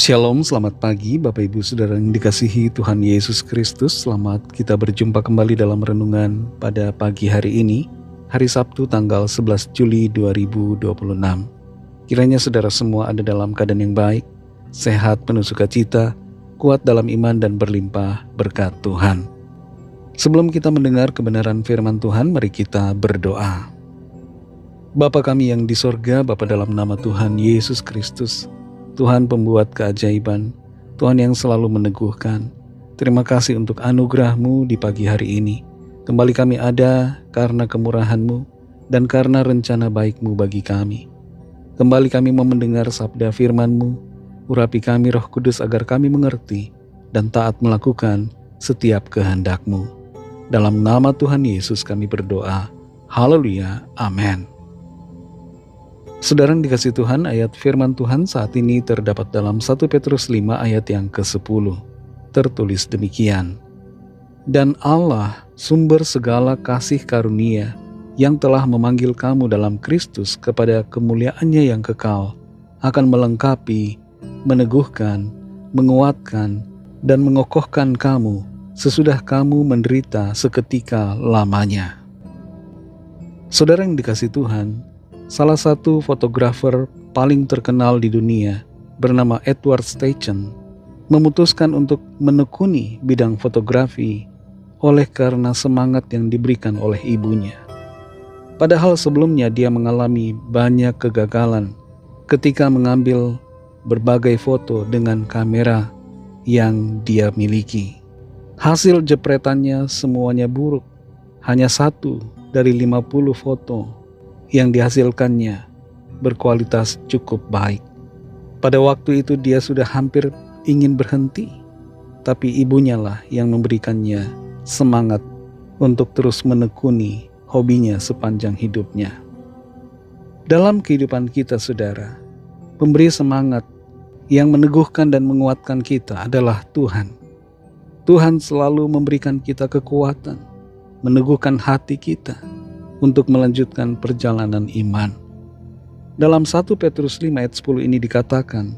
Shalom, selamat pagi Bapak Ibu Saudara yang dikasihi Tuhan Yesus Kristus. Selamat kita berjumpa kembali dalam renungan pada pagi hari ini, hari Sabtu tanggal 11 Juli 2026. Kiranya saudara semua ada dalam keadaan yang baik, sehat, penuh sukacita, kuat dalam iman dan berlimpah berkat Tuhan. Sebelum kita mendengar kebenaran firman Tuhan, mari kita berdoa. Bapa kami yang di sorga, Bapa dalam nama Tuhan Yesus Kristus, Tuhan pembuat keajaiban, Tuhan yang selalu meneguhkan. Terima kasih untuk anugerah-Mu di pagi hari ini. Kembali kami ada karena kemurahan-Mu dan karena rencana baik-Mu bagi kami. Kembali kami mau mendengar sabda firman-Mu. Urapi kami Roh Kudus agar kami mengerti dan taat melakukan setiap kehendak-Mu. Dalam nama Tuhan Yesus kami berdoa. Haleluya. Amin. Saudara yang dikasihi Tuhan, ayat firman Tuhan saat ini terdapat dalam 1 Petrus 5 ayat yang ke-10. Tertulis demikian. Dan Allah, sumber segala kasih karunia, yang telah memanggil kamu dalam Kristus kepada kemuliaan-Nya yang kekal, akan melengkapi, meneguhkan, menguatkan, dan mengokohkan kamu sesudah kamu menderita seketika lamanya. Saudara yang dikasihi Tuhan, salah satu fotografer paling terkenal di dunia bernama Edward Steichen memutuskan untuk menekuni bidang fotografi oleh karena semangat yang diberikan oleh ibunya. Padahal sebelumnya dia mengalami banyak kegagalan ketika mengambil berbagai foto dengan kamera yang dia miliki. Hasil jepretannya semuanya buruk, hanya 1 dari 50 foto yang dihasilkannya berkualitas cukup baik. Pada waktu itu dia sudah hampir ingin berhenti, tapi ibunya lah yang memberikannya semangat untuk terus menekuni hobinya sepanjang hidupnya. Dalam kehidupan kita saudara, pemberi semangat yang meneguhkan dan menguatkan kita adalah Tuhan. Tuhan selalu memberikan kita kekuatan, meneguhkan hati kita untuk melanjutkan perjalanan iman. Dalam 1 Petrus 5 ayat 10 ini dikatakan,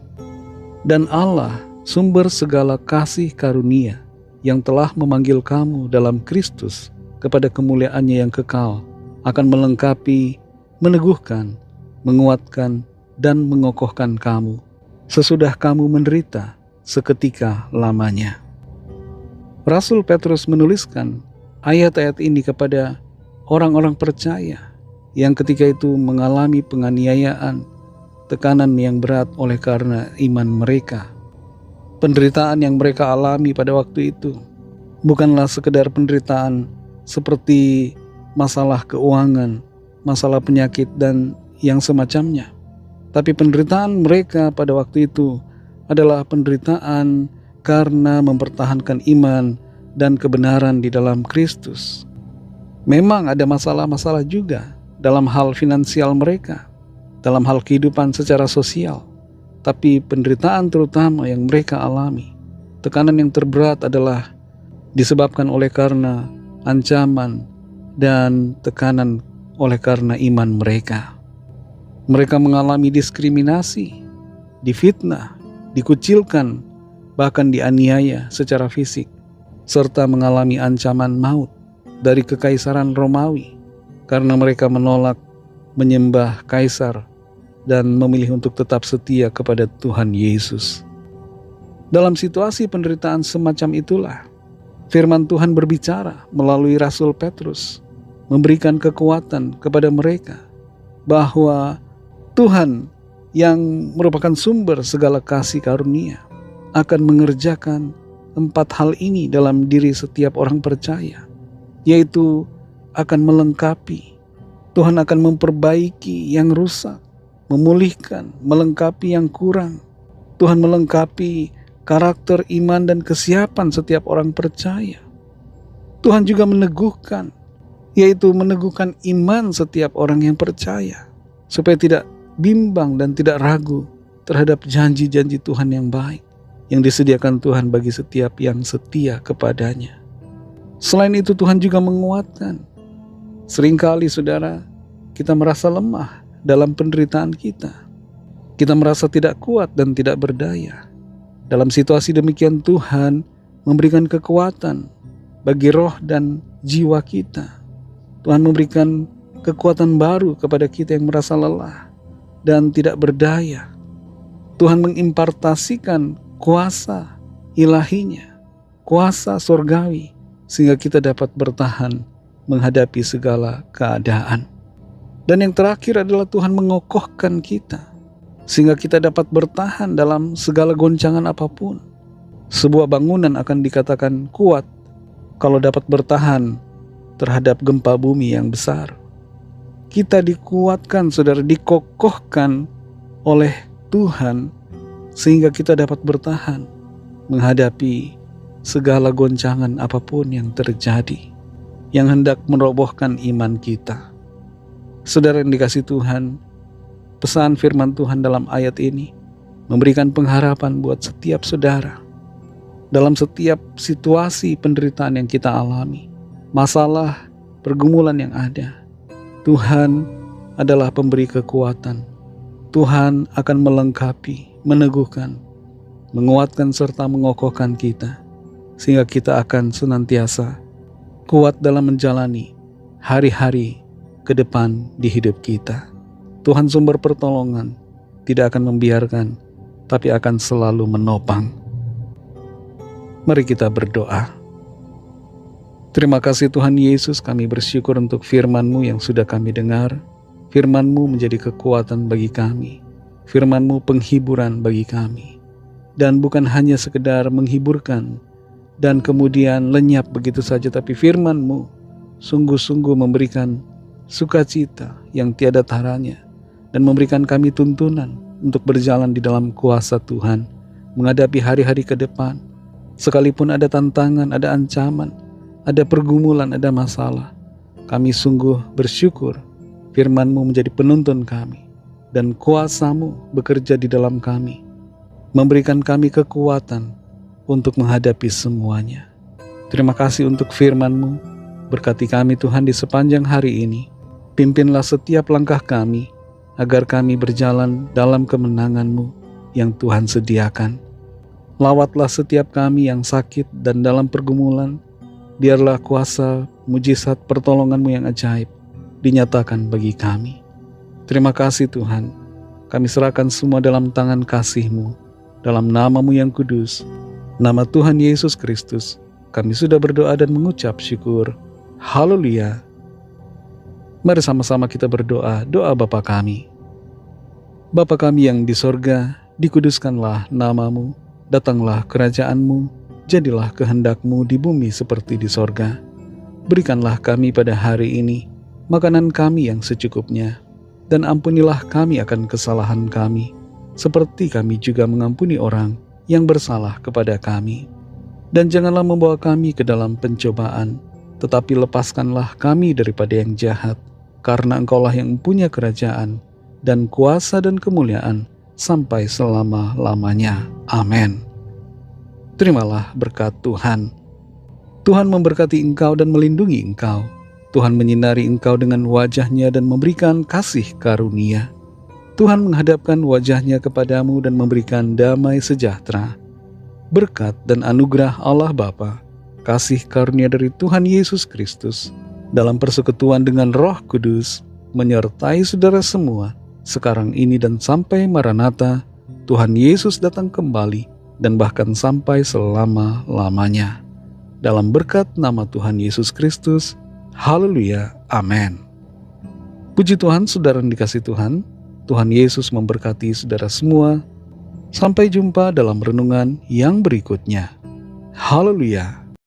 dan Allah, sumber segala kasih karunia, yang telah memanggil kamu dalam Kristus kepada kemuliaan-Nya yang kekal, akan melengkapi, meneguhkan, menguatkan, dan mengokohkan kamu sesudah kamu menderita seketika lamanya. Rasul Petrus menuliskan ayat-ayat ini kepada orang-orang percaya yang ketika itu mengalami penganiayaan, tekanan yang berat oleh karena iman mereka. Penderitaan yang mereka alami pada waktu itu bukanlah sekedar penderitaan seperti masalah keuangan, masalah penyakit dan yang semacamnya. Tapi penderitaan mereka pada waktu itu adalah penderitaan karena mempertahankan iman dan kebenaran di dalam Kristus. Memang ada masalah-masalah juga dalam hal finansial mereka, dalam hal kehidupan secara sosial. Tapi penderitaan terutama yang mereka alami, tekanan yang terberat adalah disebabkan oleh karena ancaman dan tekanan oleh karena iman mereka. Mereka mengalami diskriminasi, difitnah, dikucilkan, bahkan dianiaya secara fisik, serta mengalami ancaman maut dari kekaisaran Romawi karena mereka menolak menyembah kaisar dan memilih untuk tetap setia kepada Tuhan Yesus. Dalam situasi penderitaan semacam itulah firman Tuhan berbicara melalui Rasul Petrus, memberikan kekuatan kepada mereka bahwa Tuhan yang merupakan sumber segala kasih karunia akan mengerjakan 4 hal ini dalam diri setiap orang percaya, yaitu akan melengkapi. Tuhan akan memperbaiki yang rusak, memulihkan, melengkapi yang kurang. Tuhan melengkapi karakter, iman, dan kesiapan setiap orang percaya. Tuhan juga meneguhkan, yaitu meneguhkan iman setiap orang yang percaya, supaya tidak bimbang dan tidak ragu terhadap janji-janji Tuhan yang baik yang disediakan Tuhan bagi setiap yang setia kepadanya. Selain itu Tuhan juga menguatkan. Seringkali saudara, kita merasa lemah dalam penderitaan kita. Kita merasa tidak kuat dan tidak berdaya. Dalam situasi demikian Tuhan memberikan kekuatan bagi roh dan jiwa kita. Tuhan memberikan kekuatan baru kepada kita yang merasa lelah dan tidak berdaya. Tuhan mengimpartasikan kuasa ilahinya, kuasa surgawi, sehingga kita dapat bertahan menghadapi segala keadaan. Dan yang terakhir adalah Tuhan mengokohkan kita, sehingga kita dapat bertahan dalam segala goncangan apapun. Sebuah bangunan akan dikatakan kuat kalau dapat bertahan terhadap gempa bumi yang besar. Kita dikuatkan, saudara, dikokohkan oleh Tuhan sehingga kita dapat bertahan menghadapi segala goncangan apapun yang terjadi yang hendak merobohkan iman kita. Saudara yang dikasihi Tuhan, pesan firman Tuhan dalam ayat ini memberikan pengharapan buat setiap saudara. Dalam setiap situasi penderitaan yang kita alami, masalah, pergumulan yang ada, Tuhan adalah pemberi kekuatan. Tuhan akan melengkapi, meneguhkan, menguatkan serta mengokohkan kita, sehingga kita akan senantiasa kuat dalam menjalani hari-hari ke depan di hidup kita. Tuhan sumber pertolongan tidak akan membiarkan, tapi akan selalu menopang. Mari kita berdoa. Terima kasih Tuhan Yesus, kami bersyukur untuk firman-Mu yang sudah kami dengar. Firman-Mu menjadi kekuatan bagi kami. Firman-Mu penghiburan bagi kami. Dan bukan hanya sekedar menghiburkan dan kemudian lenyap begitu saja, tapi firman-Mu sungguh-sungguh memberikan sukacita yang tiada taranya dan memberikan kami tuntunan untuk berjalan di dalam kuasa Tuhan, menghadapi hari-hari ke depan. Sekalipun ada tantangan, ada ancaman, ada pergumulan, ada masalah, kami sungguh bersyukur firman-Mu menjadi penuntun kami dan kuasa-Mu bekerja di dalam kami, memberikan kami kekuatan untuk menghadapi semuanya. Terima kasih untuk firman-Mu. Berkati kami Tuhan di sepanjang hari ini. Pimpinlah setiap langkah kami agar kami berjalan dalam kemenangan-Mu yang Tuhan sediakan. Lawatlah setiap kami yang sakit dan dalam pergumulan. Biarlah kuasa mujizat pertolongan-Mu yang ajaib dinyatakan bagi kami. Terima kasih Tuhan. Kami serahkan semua dalam tangan kasih-Mu. Dalam nama-Mu yang kudus, nama Tuhan Yesus Kristus, kami sudah berdoa dan mengucap syukur. Haleluya. Mari sama-sama kita berdoa, doa Bapa kami. Bapa kami yang di sorga, dikuduskanlah nama-Mu, datanglah kerajaan-Mu, jadilah kehendak-Mu di bumi seperti di sorga. Berikanlah kami pada hari ini makanan kami yang secukupnya, dan ampunilah kami akan kesalahan kami, seperti kami juga mengampuni orang yang bersalah kepada kami. Dan janganlah membawa kami ke dalam pencobaan, tetapi lepaskanlah kami daripada yang jahat, karena Engkaulah yang mempunyai kerajaan, dan kuasa dan kemuliaan, sampai selama-lamanya. Amin. Terimalah berkat Tuhan. Tuhan memberkati engkau dan melindungi engkau. Tuhan menyinari engkau dengan wajah-Nya dan memberikan kasih karunia. Tuhan menghadapkan wajah-Nya kepadamu dan memberikan damai sejahtera. Berkat dan anugerah Allah Bapa, kasih karunia dari Tuhan Yesus Kristus, dalam persekutuan dengan Roh Kudus, menyertai saudara semua, sekarang ini dan sampai Maranatha, Tuhan Yesus datang kembali, dan bahkan sampai selama-lamanya. Dalam berkat nama Tuhan Yesus Kristus, haleluya, amin. Puji Tuhan, saudara yang dikasihi Tuhan, Tuhan Yesus memberkati saudara semua. Sampai jumpa dalam renungan yang berikutnya. Haleluya.